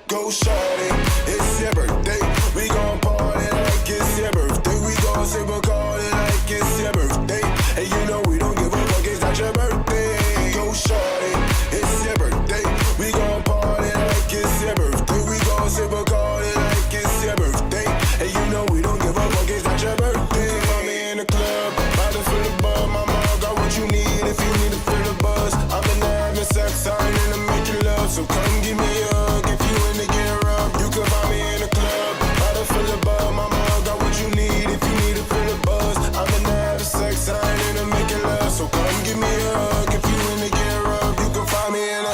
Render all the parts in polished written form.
go shorty. It's your birthday, we gon' party like it's your birthday. We gon' sip a Bacardi like it's your birthday. And you know we don't give a fuck, it's not your birthday. Go shorty, it's your birthday, we gon' party like it's your birthday. We gon' sip a Bacardi like it's your birthday. And you know we don't give a fuck, it's not your birthday. Find me in the club, bottle full of bud. My mom got what you need if you need to fill the buzz. I'm in there having sex, I'm in to making love. So come give me a hug if you in to get rough. You can find me in the club, bottle full of bud. My mom got what you need if you need to fill the buzz. I'm in there having sex, I'm in to making love. So come give me a hug if you in to get rough. You can find me in a.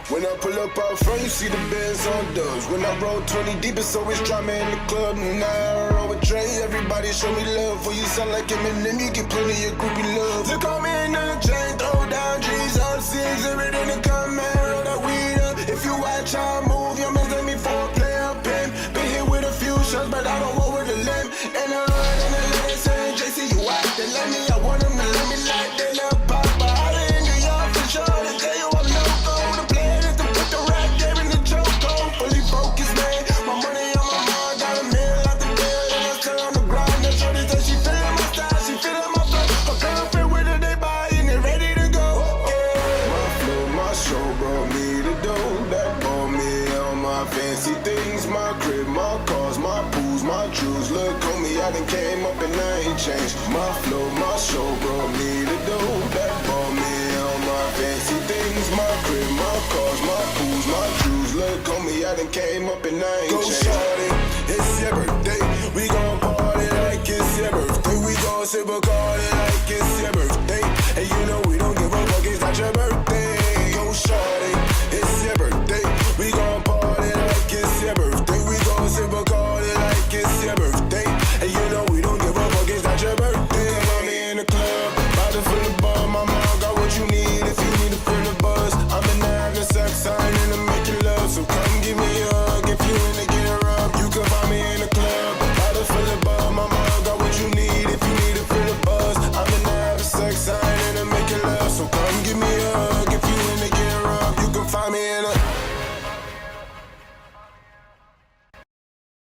When I pull up out front, you see the Benz on dubs. When I roll 20 deep, it's always drama in the club. And I roll with Dre, everybody show me love. For you sound like Eminem, you get plenty of groupie love. Look on me in the chain, throw down G's up, see exhibit in the comment, roll that weed up. If you watch how I move, your man let me for a player pin. Been hit with a few shots, but I don't roll with a limb. And I run in the lane, saying JC, you out, they let me. I want them to let me like they love pop. But I in New York for sure, to tell you I'm loco. The plan is to put the rap game in the choke. Fully focused, man. My money on my mind, got a meal out the bill, and I'm still on the grind. That shorty said she feeling my style, she feeling my flow. Her girlfriend with her, they buying it, ready to go. Yeah. My flow, my show brought me the dough. That bought me all my fancy things. My crib, my cars, my pools, my jewels. Look on me, I done came up and I ain't changed. My flow, my show brought me the dough. That bought me all my fancy things. My crib, my cars, my pools, my jewels. Look on me, I done came up and I ain't changed. Go shorty, it's your birthday.